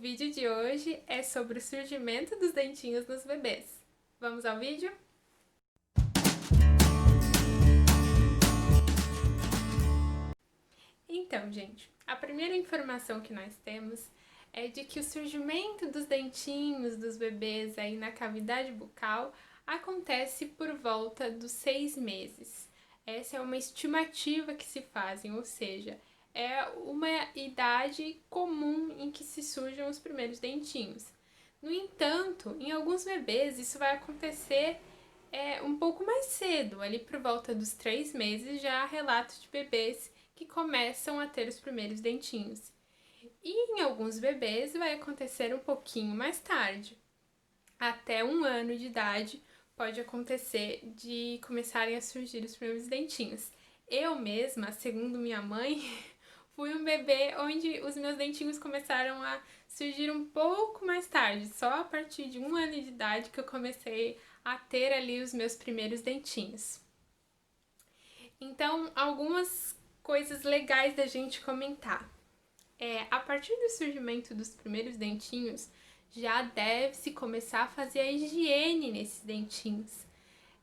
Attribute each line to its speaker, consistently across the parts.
Speaker 1: vídeo de hoje é sobre o surgimento dos dentinhos nos bebês. Vamos ao vídeo? Então, gente, a primeira informação que nós temos é de que o surgimento dos dentinhos dos bebês aí na cavidade bucal acontece por volta dos 6 meses. Essa é uma estimativa que se fazem, ou seja, é uma idade comum em que se surjam os primeiros dentinhos. No entanto, em alguns bebês isso vai acontecer um pouco mais cedo, ali por volta dos 3 meses já há relatos de bebês que começam a ter os primeiros dentinhos. E em alguns bebês vai acontecer um pouquinho mais tarde. Até 1 ano de idade pode acontecer de começarem a surgir os primeiros dentinhos. Eu mesma, segundo minha mãe, fui um bebê onde os meus dentinhos começaram a surgir um pouco mais tarde. Só a partir de 1 ano de idade que eu comecei a ter ali os meus primeiros dentinhos. Então, algumas coisas legais da gente comentar. A partir do surgimento dos primeiros dentinhos, já deve-se começar a fazer a higiene nesses dentinhos.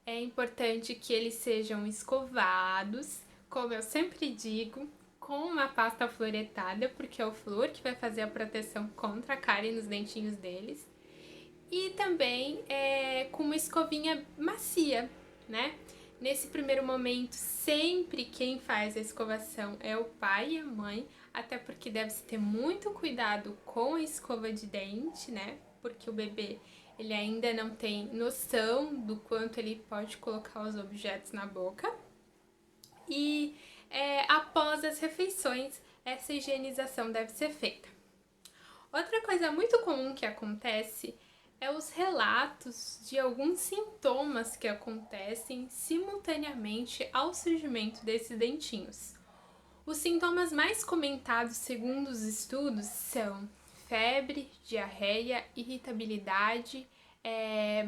Speaker 1: É importante que eles sejam escovados, como eu sempre digo, com uma pasta fluoretada, porque é o flúor que vai fazer a proteção contra a cárie nos dentinhos deles. E também com uma escovinha macia, né? Nesse primeiro momento, sempre quem faz a escovação é o pai e a mãe, até porque deve-se ter muito cuidado com a escova de dente, né? Porque o bebê ele ainda não tem noção do quanto ele pode colocar os objetos na boca. E após as refeições, essa higienização deve ser feita. Outra coisa muito comum que acontece é os relatos de alguns sintomas que acontecem simultaneamente ao surgimento desses dentinhos. Os sintomas mais comentados segundo os estudos são febre, diarreia, irritabilidade,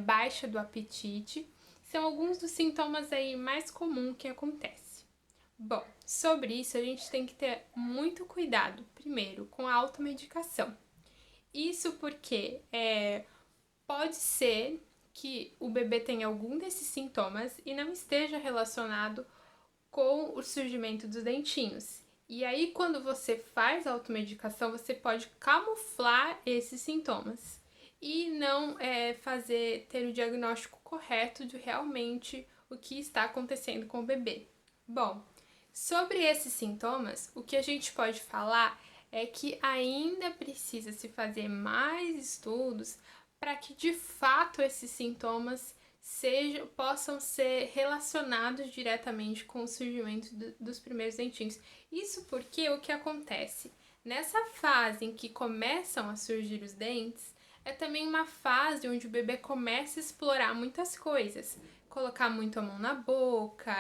Speaker 1: baixa do apetite. São alguns dos sintomas aí mais comuns que acontece. Bom, sobre isso a gente tem que ter muito cuidado, primeiro, com a automedicação. Isso porque pode ser que o bebê tenha algum desses sintomas e não esteja relacionado com o surgimento dos dentinhos. E aí, quando você faz a automedicação, você pode camuflar esses sintomas e não ter o diagnóstico correto de realmente o que está acontecendo com o bebê. Bom, sobre esses sintomas, o que a gente pode falar é que ainda precisa se fazer mais estudos para que de fato esses sintomas possam ser relacionados diretamente com o surgimento dos primeiros dentinhos. Isso porque o que acontece? Nessa fase em que começam a surgir os dentes, é também uma fase onde o bebê começa a explorar muitas coisas. Colocar muito a mão na boca,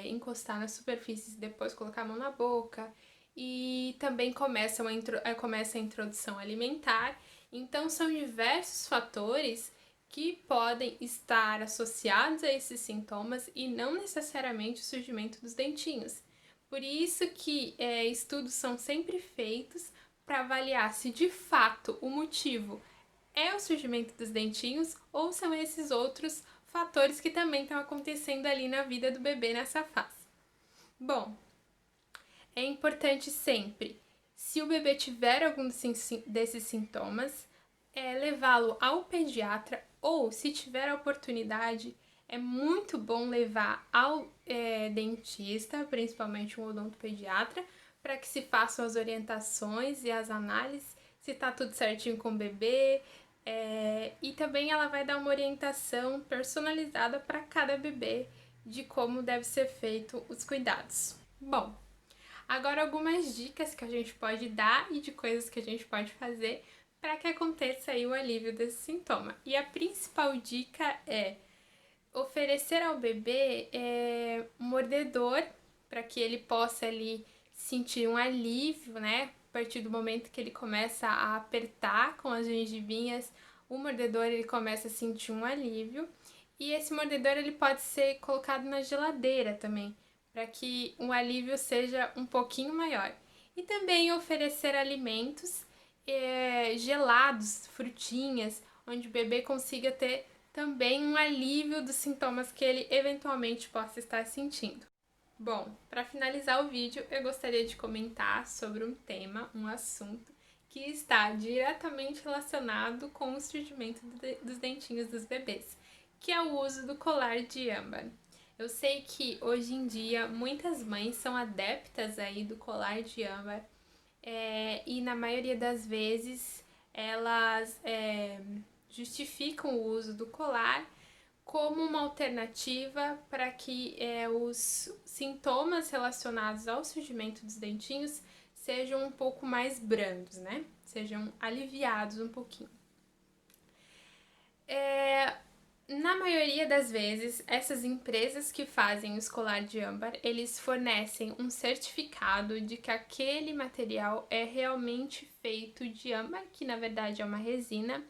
Speaker 1: encostar nas superfícies e depois colocar a mão na boca. E também começa a introdução alimentar. Então, são diversos fatores que podem estar associados a esses sintomas e não necessariamente o surgimento dos dentinhos. Por isso que estudos são sempre feitos para avaliar se de fato o motivo é o surgimento dos dentinhos ou são esses outros fatores que também estão acontecendo ali na vida do bebê nessa fase. Bom, é importante sempre, se o bebê tiver algum desses sintomas, levá-lo ao pediatra ou, se tiver a oportunidade, é muito bom levar ao dentista, principalmente um odontopediatra, para que se façam as orientações e as análises, se está tudo certinho com o bebê, e também ela vai dar uma orientação personalizada para cada bebê de como deve ser feito os cuidados. Bom, agora algumas dicas que a gente pode dar e de coisas que a gente pode fazer para que aconteça aí o alívio desse sintoma. E a principal dica é oferecer ao bebê um mordedor para que ele possa ali sentir um alívio, né? A partir do momento que ele começa a apertar com as gengivinhas, o mordedor ele começa a sentir um alívio. E esse mordedor ele pode ser colocado na geladeira também, para que o alívio seja um pouquinho maior. E também oferecer alimentos gelados, frutinhas, onde o bebê consiga ter também um alívio dos sintomas que ele eventualmente possa estar sentindo. Bom, para finalizar o vídeo, eu gostaria de comentar sobre um tema, um assunto que está diretamente relacionado com o surgimento dos dentinhos dos bebês, que é o uso do colar de âmbar. Eu sei que hoje em dia muitas mães são adeptas aí do colar de âmbar e na maioria das vezes elas justificam o uso do colar como uma alternativa para que os sintomas relacionados ao surgimento dos dentinhos sejam um pouco mais brandos, né? Sejam aliviados um pouquinho. Na maioria das vezes, essas empresas que fazem o colar de âmbar, eles fornecem um certificado de que aquele material é realmente feito de âmbar, que na verdade é uma resina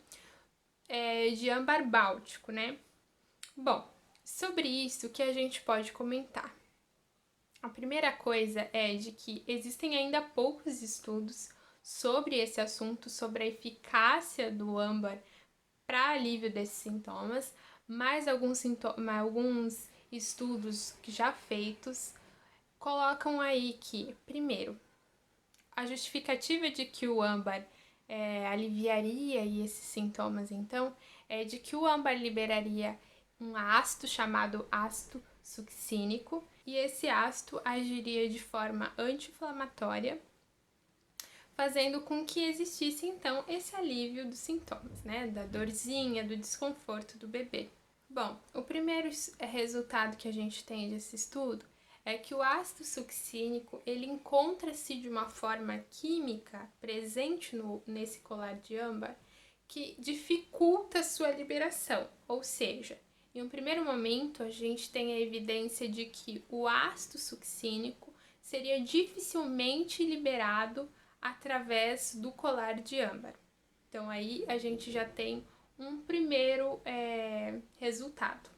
Speaker 1: de âmbar báltico, né? Bom, sobre isso, o que a gente pode comentar? A primeira coisa é de que existem ainda poucos estudos sobre esse assunto, sobre a eficácia do âmbar para alívio desses sintomas, mas alguns estudos que já feitos colocam aí que, primeiro, a justificativa de que o âmbar aliviaria esses sintomas, então, é de que o âmbar liberaria um ácido chamado ácido succínico, e esse ácido agiria de forma anti-inflamatória, fazendo com que existisse então esse alívio dos sintomas, né, da dorzinha, do desconforto do bebê. Bom, o primeiro resultado que a gente tem desse estudo é que o ácido succínico, ele encontra-se de uma forma química presente nesse colar de âmbar que dificulta sua liberação, ou seja, em um primeiro momento a gente tem a evidência de que o ácido succínico seria dificilmente liberado através do colar de âmbar. Então aí a gente já tem um primeiro resultado.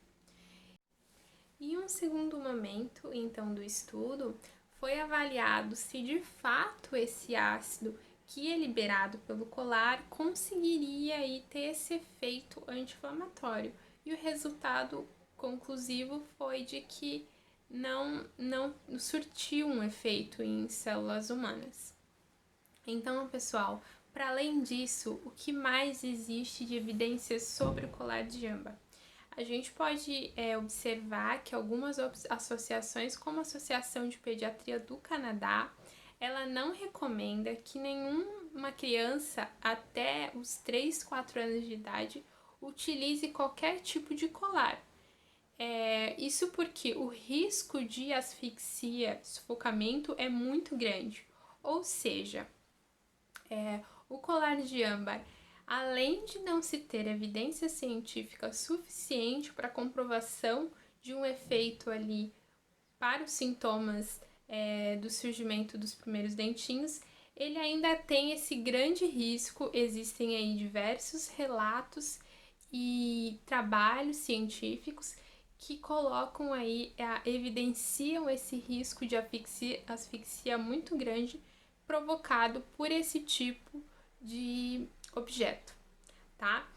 Speaker 1: Em um segundo momento, então, do estudo, foi avaliado se de fato esse ácido que é liberado pelo colar conseguiria aí ter esse efeito anti-inflamatório. E o resultado conclusivo foi de que não surtiu um efeito em células humanas. Então, pessoal, para além disso, o que mais existe de evidências sobre o colar de âmbar? A gente pode observar que algumas associações, como a Associação de Pediatria do Canadá, ela não recomenda que nenhuma criança até os 3, 4 anos de idade utilize qualquer tipo de colar. Isso porque o risco de asfixia, sufocamento é muito grande. Ou seja, o colar de âmbar, além de não se ter evidência científica suficiente para comprovação de um efeito ali para os sintomas do surgimento dos primeiros dentinhos, ele ainda tem esse grande risco. Existem aí diversos relatos e trabalhos científicos que colocam aí, evidenciam esse risco de asfixia muito grande provocado por esse tipo de objeto, tá?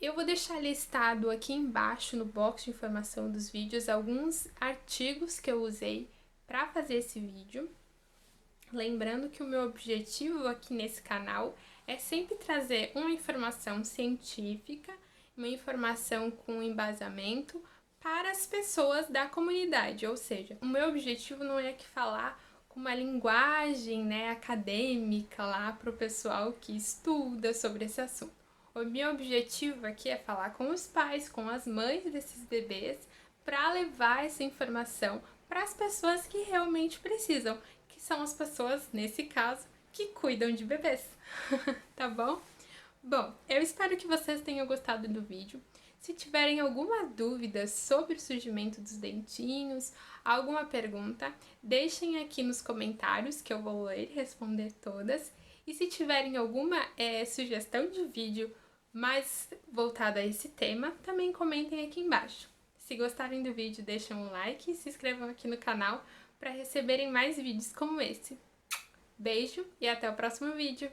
Speaker 1: Eu vou deixar listado aqui embaixo no box de informação dos vídeos alguns artigos que eu usei para fazer esse vídeo. Lembrando que o meu objetivo aqui nesse canal é sempre trazer uma informação científica, uma informação com embasamento para as pessoas da comunidade, ou seja, o meu objetivo não é que falar com uma linguagem, né, acadêmica lá para o pessoal que estuda sobre esse assunto. O meu objetivo aqui é falar com os pais, com as mães desses bebês, para levar essa informação para as pessoas que realmente precisam, que são as pessoas, nesse caso, que cuidam de bebês, tá bom? Bom, eu espero que vocês tenham gostado do vídeo. Se tiverem alguma dúvida sobre o surgimento dos dentinhos, alguma pergunta, deixem aqui nos comentários que eu vou ler e responder todas. E se tiverem alguma sugestão de vídeo mais voltada a esse tema, também comentem aqui embaixo. Se gostarem do vídeo, deixem um like e se inscrevam aqui no canal para receberem mais vídeos como esse. Beijo e até o próximo vídeo!